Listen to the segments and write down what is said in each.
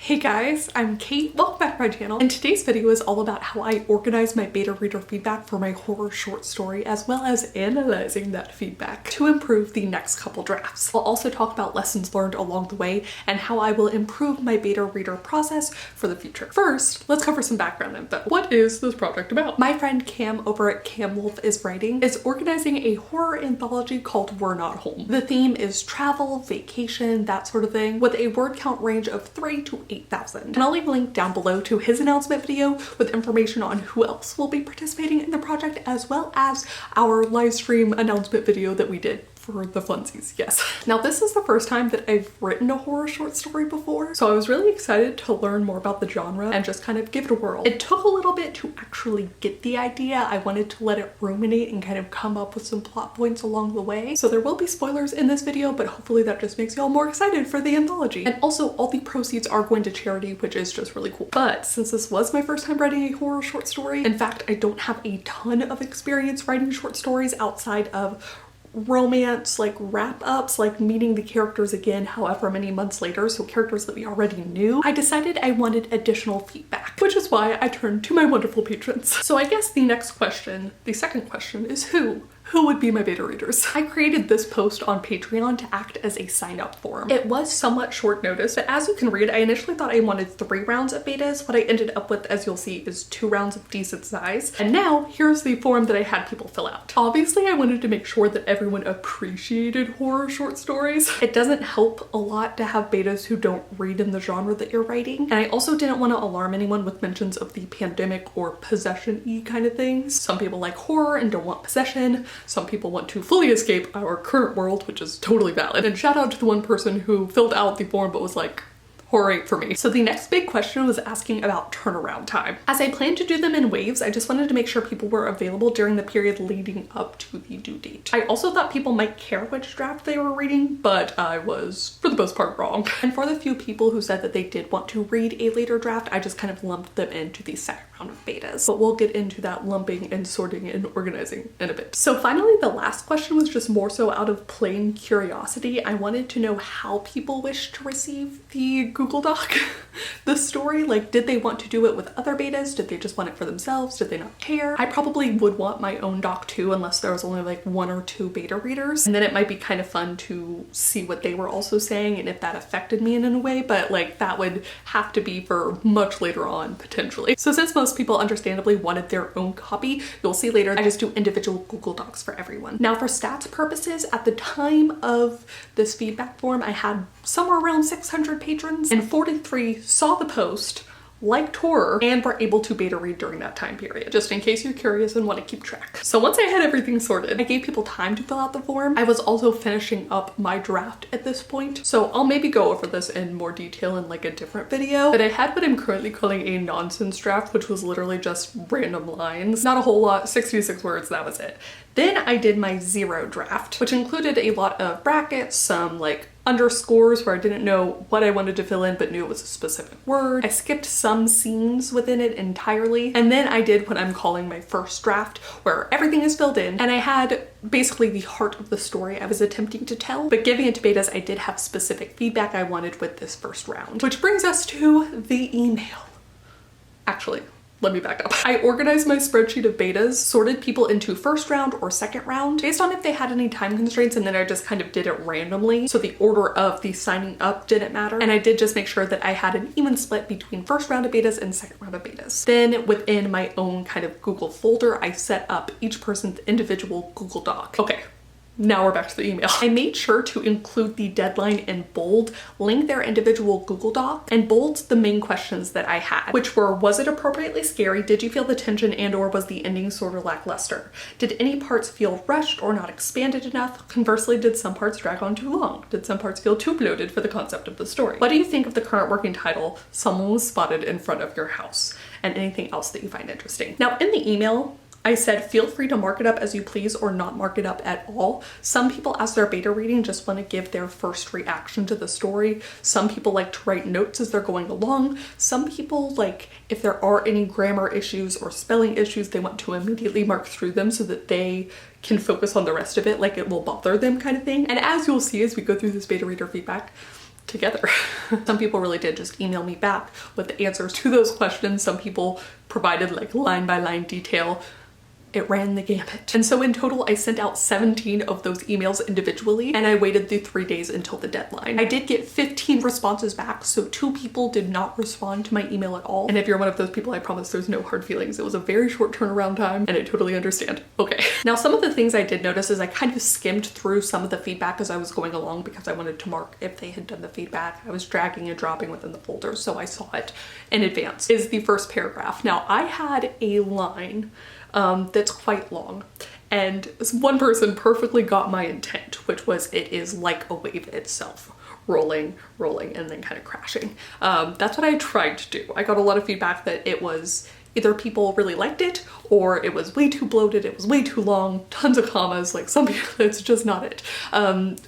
Hey guys, I'm Kate, welcome back to my channel, and today's video is all about how I organize my beta reader feedback for my horror short story, as well as analyzing that feedback to improve the next couple drafts. I'll also talk about lessons learned along the way and how I will improve my beta reader process for the future. First, let's cover some background info. What is this project about? My friend Cam over at Cam Wolf is Writing is organizing a horror anthology called We're Not Home. The theme is travel, vacation, that sort of thing, with a word count range of 3 to 8,000. And I'll leave a link down below to his announcement video with information on who else will be participating in the project, as well as our live stream announcement video that we did for the funsies, yes. Now this is the first time that I've written a horror short story before, so I was really excited to learn more about the genre and just kind of give it a whirl. It took a little bit to actually get the idea. I wanted to let it ruminate and kind of come up with some plot points along the way. So there will be spoilers in this video, but hopefully that just makes y'all more excited for the anthology. And also all the proceeds are going to charity, which is just really cool. But since this was my first time writing a horror short story, in fact, I don't have a ton of experience writing short stories outside of romance, like wrap-ups, like meeting the characters again however many months later, so characters that we already knew. I decided I wanted additional feedback, which is why I turned to my wonderful patrons. So I guess the next question, the second question, is who would be my beta readers? I created this post on Patreon to act as a sign-up form. It was somewhat short notice, but as you can read, I initially thought I wanted 3 rounds of betas. What I ended up with, as you'll see, is 2 rounds of decent size. And now here's the form that I had people fill out. Obviously, I wanted to make sure that everyone appreciated horror short stories. It doesn't help a lot to have betas who don't read in the genre that you're writing. And I also didn't want to alarm anyone with mentions of the pandemic or possession-y kind of things. Some people like horror and don't want possession. Some people want to fully escape our current world, which is totally valid. And shout out to the one person who filled out the form but was like, horror ain't for me. So the next big question was asking about turnaround time. As I planned to do them in waves, I just wanted to make sure people were available during the period leading up to the due date. I also thought people might care which draft they were reading, but I was, for the most part, wrong. And for the few people who said that they did want to read a later draft, I just kind of lumped them into the second round of betas. But we'll get into that lumping and sorting and organizing in a bit. So finally, the last question was just more so out of plain curiosity. I wanted to know how people wish to receive the Google Doc, the story. Like, did they want to do it with other betas? Did they just want it for themselves? Did they not care? I probably would want my own doc too, unless there was only like 1 or 2 beta readers. And then it might be kind of fun to see what they were also saying and if that affected me in a way, but like that would have to be for much later on potentially. So since most people understandably wanted their own copy, you'll see later I just do individual Google Docs for everyone. Now for stats purposes, at the time of this feedback form, I had somewhere around 600 patrons, and 43 saw the post, liked horror, and were able to beta read during that time period, just in case you're curious and want to keep track. So once I had everything sorted, I gave people time to fill out the form. I was also finishing up my draft at this point, so I'll maybe go over this in more detail in like a different video, but I had what I'm currently calling a nonsense draft, which was literally just random lines. Not a whole lot, 66 words, that was it. Then I did my 0 draft, which included a lot of brackets, some like underscores where I didn't know what I wanted to fill in but knew it was a specific word. I skipped some scenes within it entirely. And then I did what I'm calling my first draft, where everything is filled in and I had basically the heart of the story I was attempting to tell. But giving it to betas, I did have specific feedback I wanted with this first round. Which brings us to the email. Actually, let me back up. I organized my spreadsheet of betas, sorted people into first round or second round based on if they had any time constraints, and then I just kind of did it randomly. So the order of the signing up didn't matter. And I did just make sure that I had an even split between first round of betas and second round of betas. Then within my own kind of Google folder, I set up each person's individual Google Doc. Okay. Now we're back to the email. I made sure to include the deadline in bold, link their individual Google Doc, and bold the main questions that I had, which were, was it appropriately scary? Did you feel the tension and or was the ending sort of lackluster? Did any parts feel rushed or not expanded enough? Conversely, did some parts drag on too long? Did some parts feel too bloated for the concept of the story? What do you think of the current working title, Someone Was Spotted in Front of Your House? And anything else that you find interesting. Now in the email, I said, feel free to mark it up as you please or not mark it up at all. Some people, as their beta reading, just want to give their first reaction to the story. Some people like to write notes as they're going along. Some people, like, if there are any grammar issues or spelling issues, they want to immediately mark through them so that they can focus on the rest of it, like it will bother them kind of thing. And as you'll see as we go through this beta reader feedback, together. Some people really did just email me back with the answers to those questions. Some people provided like line by line detail. It ran the gamut. And so in total, I sent out 17 of those emails individually, and I waited the 3 days until the deadline. I did get 15 responses back, so 2 people did not respond to my email at all. And if you're one of those people, I promise there's no hard feelings. It was a very short turnaround time, and I totally understand. Okay. Now, some of the things I did notice is I kind of skimmed through some of the feedback as I was going along because I wanted to mark if they had done the feedback. I was dragging and dropping within the folder, so I saw it in advance. Is the first paragraph. Now, I had a line that's quite long, and one person perfectly got my intent, which was it is like a wave itself, rolling, and then kind of crashing. That's what I tried to do. I got a lot of feedback that it was either people really liked it or it was way too bloated, it was way too long, tons of commas, like some people, it's just not it.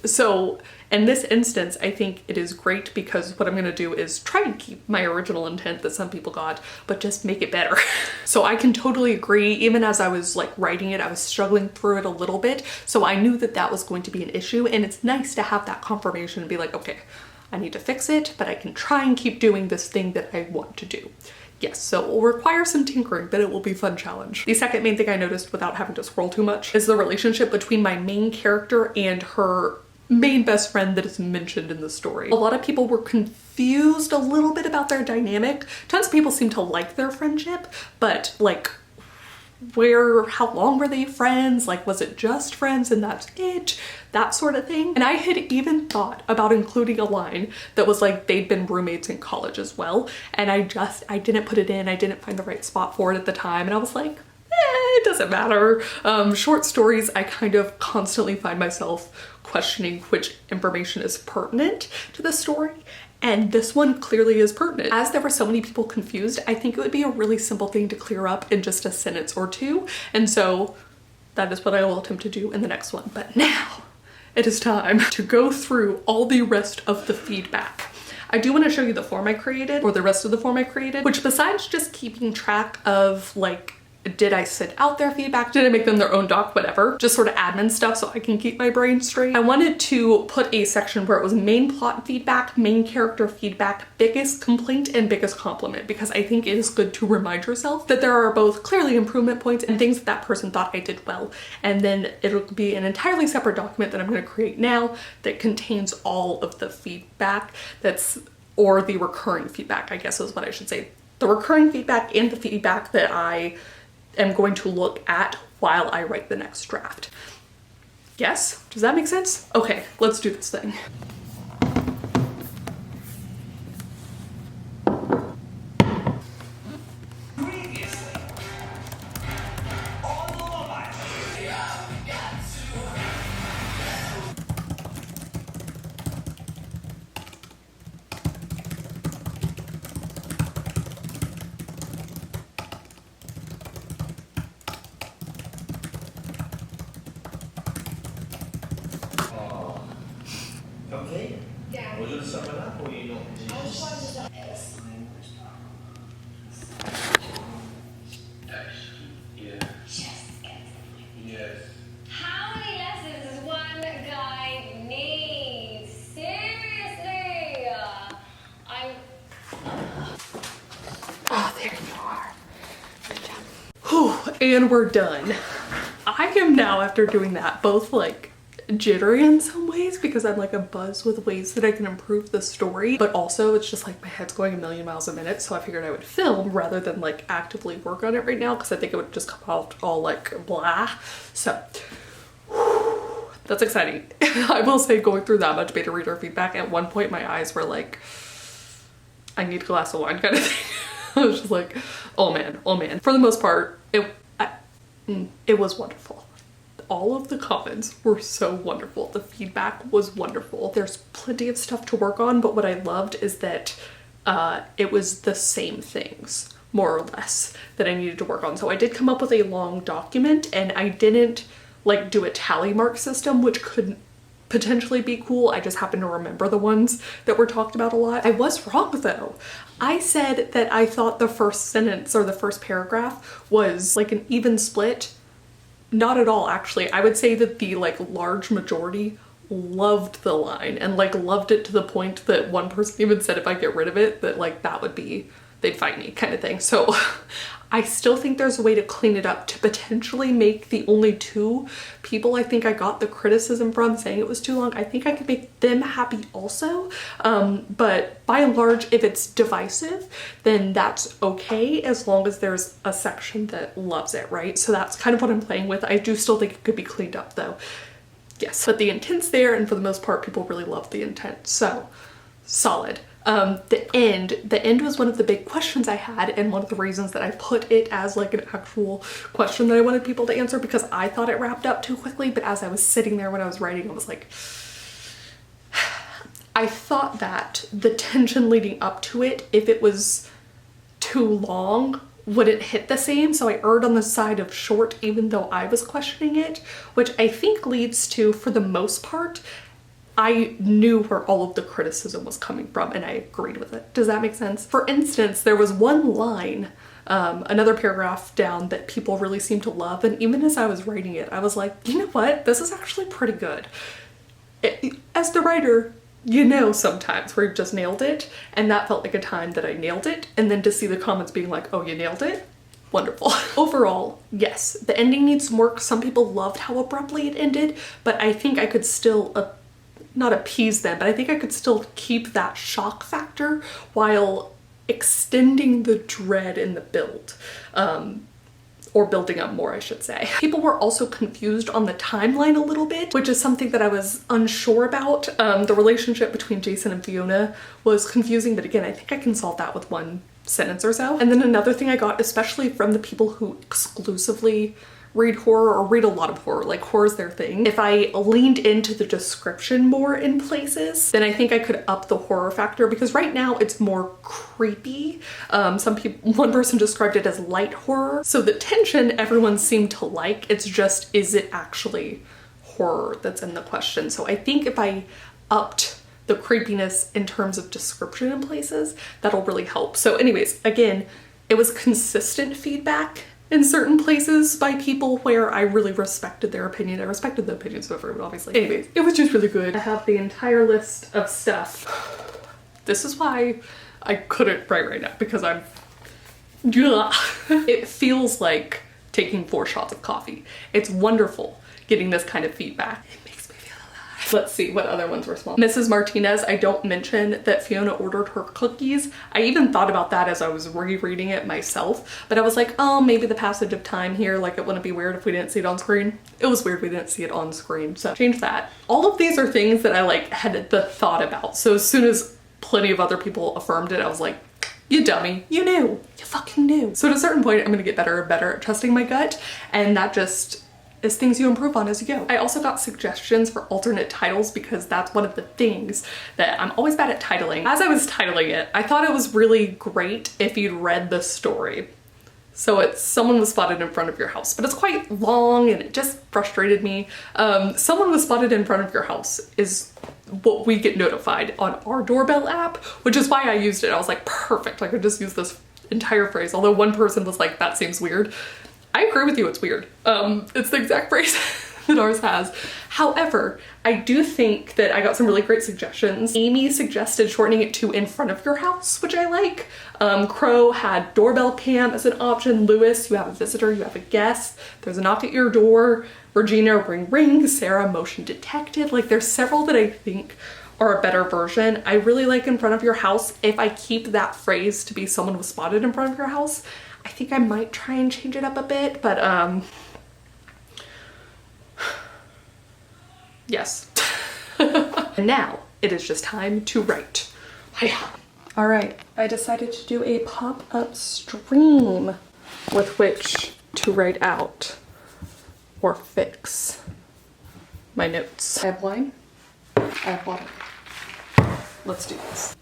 So in this instance, I think it is great because what I'm gonna do is try and keep my original intent that some people got, but just make it better. So I can totally agree. Even as I was like writing it, I was struggling through it a little bit. So I knew that that was going to be an issue, and it's nice to have that confirmation and be like, okay, I need to fix it, but I can try and keep doing this thing that I want to do. Yes, so it will require some tinkering, but it will be a fun challenge. The second main thing I noticed without having to scroll too much is the relationship between my main character and her main best friend that is mentioned in the story. A lot of people were confused a little bit about their dynamic. Tons of people seem to like their friendship, but like how long were they friends? Like, was it just friends and that's it? That sort of thing. And I had even thought about including a line that was like they'd been roommates in college as well. And I didn't put it in. I didn't find the right spot for it at the time. And I was like, it doesn't matter. Short stories, I kind of constantly find myself questioning which information is pertinent to the story. And this one clearly is pertinent. As there were so many people confused, I think it would be a really simple thing to clear up in just a sentence or two. And so that is what I will attempt to do in the next one. But now it is time to go through all the rest of the feedback. I do want to show you the form I created, or the rest of the form I created, which besides just keeping track of like, did I send out their feedback? Did I make them their own doc? Whatever. Just sort of admin stuff so I can keep my brain straight. I wanted to put a section where it was main plot feedback, main character feedback, biggest complaint, and biggest compliment, because I think it is good to remind yourself that there are both clearly improvement points and things that that person thought I did well. And then it'll be an entirely separate document that I'm going to create now that contains all of the feedback or the recurring feedback, I guess is what I should say. The recurring feedback and the feedback that I am going to look at while I write the next draft. Yes? Does that make sense? Okay, let's do this thing. Okay? Yeah. Would you sum it up or you don't? Yes. Yes. How many lessons does one guy need? Seriously? Oh, there you are. Good job. Whew, and we're done. I am now, after doing that, both like jittery in some ways because I'm like a buzz with ways that I can improve the story, but also it's just like my head's going a million miles a minute, so I figured I would film rather than like actively work on it right now because I think it would just come out all like blah. So that's exciting. I will say, going through that much beta reader feedback, at one point my eyes were like, I need a glass of wine kind of thing. I was just like, oh man, oh man. For the most part, it was wonderful. All of the comments were so wonderful. The feedback was wonderful. There's plenty of stuff to work on, but what I loved is that it was the same things, more or less, that I needed to work on. So I did come up with a long document, and I didn't like do a tally mark system, which could potentially be cool. I just happen to remember the ones that were talked about a lot. I was wrong though. I said that I thought the first sentence or the first paragraph was like an even split. Not at all, actually. I would say that the like large majority loved the line and like loved it to the point that one person even said if I get rid of it that like that would be, they'd fight me kind of thing. So I still think there's a way to clean it up to potentially make the only 2 people I think I got the criticism from saying it was too long, I think I could make them happy also. But by and large, if it's divisive, then that's okay as long as there's a section that loves it, right? So that's kind of what I'm playing with. I do still think it could be cleaned up though. Yes, but the intent's there, and for the most part, people really love the intent, so solid. The end was one of the big questions I had, and one of the reasons that I put it as like an actual question that I wanted people to answer, because I thought it wrapped up too quickly, but as I was sitting there when I was writing, I was like, I thought that the tension leading up to it, if it was too long, wouldn't hit the same, so I erred on the side of short even though I was questioning it, which I think leads to, for the most part, I knew where all of the criticism was coming from and I agreed with it. Does that make sense? For instance, there was one line, another paragraph down that people really seemed to love, and even as I was writing it, I was like, you know what? This is actually pretty good. As the writer, you know sometimes where you've just nailed it, and that felt like a time that I nailed it, and then to see the comments being like, oh, you nailed it? Wonderful. Overall, yes, the ending needs some work. Some people loved how abruptly it ended, but I think I could still not appease them, but I think I could still keep that shock factor while extending the dread in the build. Or building up more, I should say. People were also confused on the timeline a little bit, which is something that I was unsure about. The relationship between Jason and Fiona was confusing, but again, I think I can solve that with one sentence or so. And then another thing I got, especially from the people who exclusively read horror or read a lot of horror, like horror's their thing. If I leaned into the description more in places, then I think I could up the horror factor, because right now it's more creepy. One person described it as light horror. So the tension everyone seemed to like, it's just, is it actually horror that's in the question? So I think if I upped the creepiness in terms of description in places, that'll really help. So anyways, again, it was consistent feedback in certain places by people where I really respected their opinion. I respected the opinions of everyone, obviously. Anyways, it was just really good. I have the entire list of stuff. This is why I couldn't write right now, because I'm... It feels like taking 4 shots of coffee. It's wonderful getting this kind of feedback. It makes me feel alive. Let's see what other ones were small. Mrs. Martinez, I don't mention that Fiona ordered her cookies. I even thought about that as I was rereading it myself, but I was like, oh, maybe the passage of time here, like it wouldn't be weird if we didn't see it on screen. It was weird we didn't see it on screen, so change that. All of these are things that I like had the thought about, so as soon as plenty of other people affirmed it, I was like, you dummy, you knew, you fucking knew. So at a certain point, I'm gonna get better and better at trusting my gut, and that just is things you improve on as you go. I also got suggestions for alternate titles, because that's one of the things that I'm always bad at titling. As I was titling it, I thought it was really great if you'd read the story. So it's Someone Was Spotted in Front of Your House, but it's quite long and it just frustrated me. Someone Was Spotted in Front of Your House is what we get notified on our doorbell app, which is why I used it. I was like, perfect, I could just use this entire phrase. Although one person was like, that seems weird. I agree with you, it's weird. It's the exact phrase that ours has. However, I do think that I got some really great suggestions. Amy suggested shortening it to In Front of Your House, which I like. Crow had doorbell cam as an option. Lewis, you have a visitor, you have a guest. There's a knock at your door. Regina, ring ring. Sarah, motion detected. Like there's several that I think are a better version. I really like In Front of Your House. If I keep that phrase to be Someone Was Spotted in Front of Your House, I think I might try and change it up a bit, but yes. And now it is just time to write. All right, I decided to do a pop-up stream with which to write out or fix my notes. I have wine, I have water. Let's do this.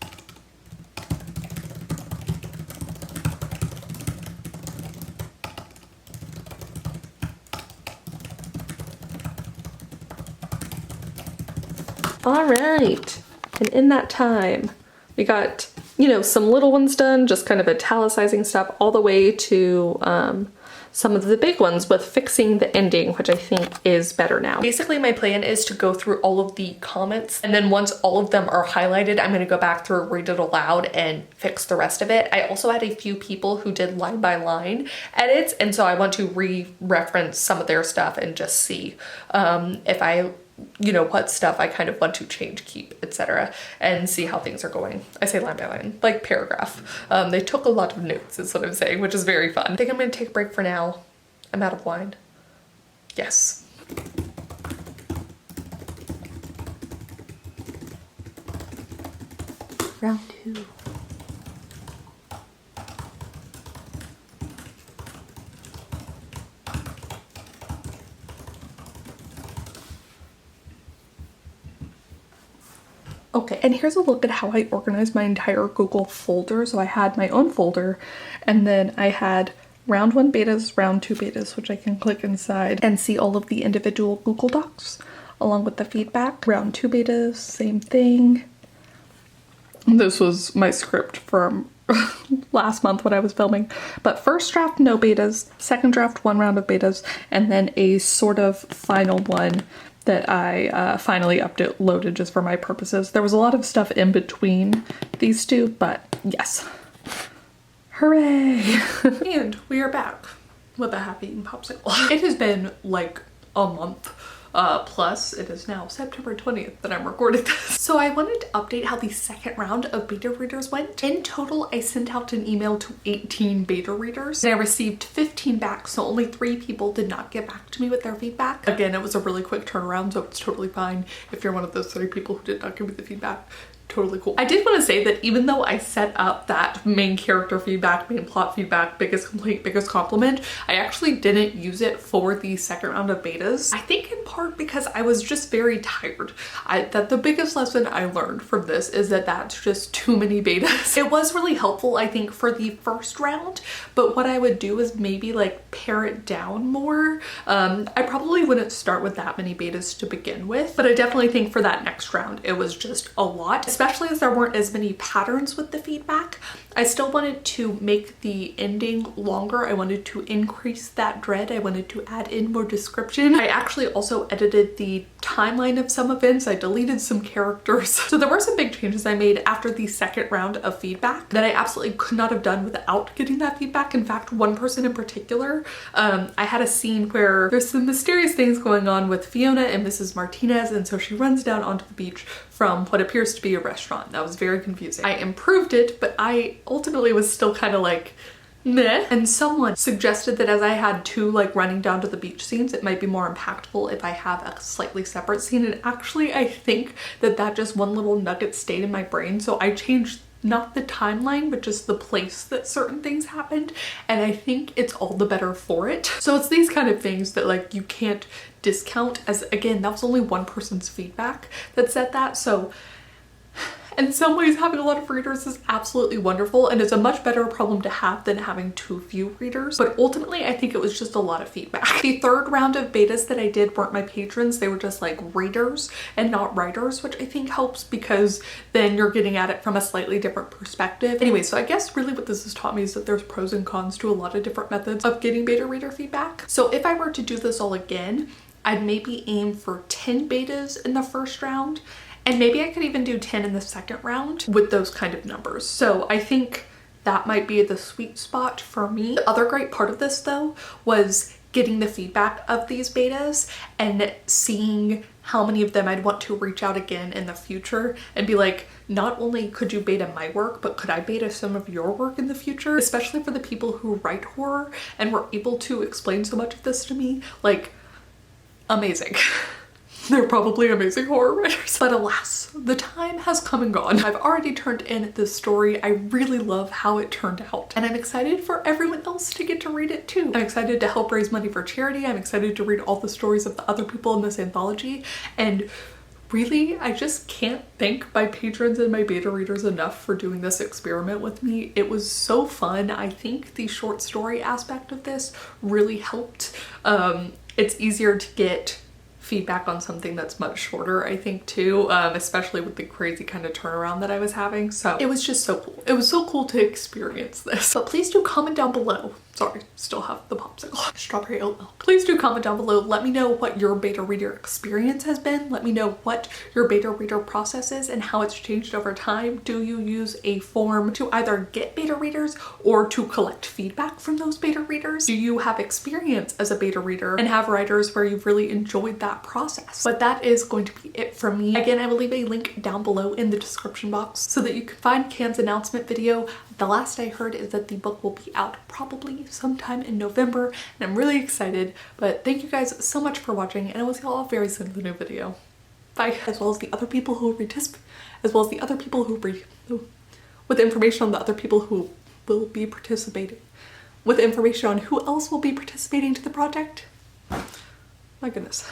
All right, and in that time, we got, you know, some little ones done, just kind of italicizing stuff, all the way to some of the big ones with fixing the ending, which I think is better now. Basically, my plan is to go through all of the comments, and then once all of them are highlighted, I'm gonna go back through, read it aloud, and fix the rest of it. I also had a few people who did line by line edits, and so I want to re-reference some of their stuff and just see if I, you know, what stuff I kind of want to change, keep, etc., and see how things are going. I say line by line, like paragraph. They took a lot of notes is what I'm saying, which is very fun. I think I'm gonna take a break for now. I'm out of wine. Yes. Round 2. Okay, and here's a look at how I organized my entire Google folder. So I had my own folder, and then I had round 1 betas, round 2 betas, which I can click inside and see all of the individual Google Docs along with the feedback. Round 2 betas, same thing. This was my script from last month when I was filming. But first draft, no betas, second draft, 1 round of betas, and then a sort of final one that I finally uploaded just for my purposes. There was a lot of stuff in between these two, but yes. Hooray! And we are back with a half-eaten popsicle. It has been like a month plus. It is now September 20th that I'm recording this. So I wanted to update how the second round of beta readers went. In total, I sent out an email to 18 beta readers and I received 15 back, so only 3 people did not get back to me with their feedback. Again, it was a really quick turnaround, so it's totally fine if you're one of those 3 people who did not give me the feedback. Totally cool. I did want to say that even though I set up that main character feedback, main plot feedback, biggest complaint, biggest compliment, I actually didn't use it for the second round of betas. I think in part because I was just very tired. That the biggest lesson I learned from this is that that's just too many betas. It was really helpful, I think, for the first round, but what I would do is maybe like pare it down more. I probably wouldn't start with that many betas to begin with, but I definitely think for that next round, it was just a lot. Especially as there weren't as many patterns with the feedback. I still wanted to make the ending longer. I wanted to increase that dread. I wanted to add in more description. I actually also edited the timeline of some events. I deleted some characters. So there were some big changes I made after the second round of feedback that I absolutely could not have done without getting that feedback. In fact, one person in particular, I had a scene where there's some mysterious things going on with Fiona and Mrs. Martinez, and so she runs down onto the beach from what appears to be a restaurant. That was very confusing. I improved it, but I ultimately was still kind of like, meh. And someone suggested that as I had 2 like running down to the beach scenes, it might be more impactful if I have a slightly separate scene. And actually, I think that just one little nugget stayed in my brain. So I changed not the timeline, but just the place that certain things happened. And I think it's all the better for it. So it's these kind of things that like you can't discount, as again, that was only one person's feedback that said that. So in some ways, having a lot of readers is absolutely wonderful and it's a much better problem to have than having too few readers. But ultimately, I think it was just a lot of feedback. The third round of betas that I did weren't my patrons. They were just like readers and not writers, which I think helps because then you're getting at it from a slightly different perspective. Anyway, so I guess really what this has taught me is that there's pros and cons to a lot of different methods of getting beta reader feedback. So if I were to do this all again, I'd maybe aim for 10 betas in the first round. And maybe I could even do 10 in the second round with those kind of numbers. So I think that might be the sweet spot for me. The other great part of this though was getting the feedback of these betas and seeing how many of them I'd want to reach out again in the future and be like, not only could you beta my work, but could I beta some of your work in the future? Especially for the people who write horror and were able to explain so much of this to me. Like, amazing. They're probably amazing horror writers. But alas, the time has come and gone. I've already turned in this story. I really love how it turned out. And I'm excited for everyone else to get to read it too. I'm excited to help raise money for charity. I'm excited to read all the stories of the other people in this anthology. And really, I just can't thank my patrons and my beta readers enough for doing this experiment with me. It was so fun. I think the short story aspect of this really helped. It's easier to get feedback on something that's much shorter, I think, too, especially with the crazy kind of turnaround that I was having. So it was just so cool. It was so cool to experience this. But please do comment down below. Sorry, still have the popsicle. Strawberry oat milk. Please do comment down below. Let me know what your beta reader experience has been. Let me know what your beta reader process is and how it's changed over time. Do you use a form to either get beta readers or to collect feedback from those beta readers? Do you have experience as a beta reader and have writers where you've really enjoyed that process? But that is going to be it from me. Again, I will leave a link down below in the description box so that you can find Can's announcement video. The last I heard is that the book will be out probably sometime in November, and I'm really excited. But thank you guys so much for watching, and I will see you all very soon in a new video. Bye. As well as the other people who with information on the other people who will be participating, with information on who else will be participating to the project. My goodness.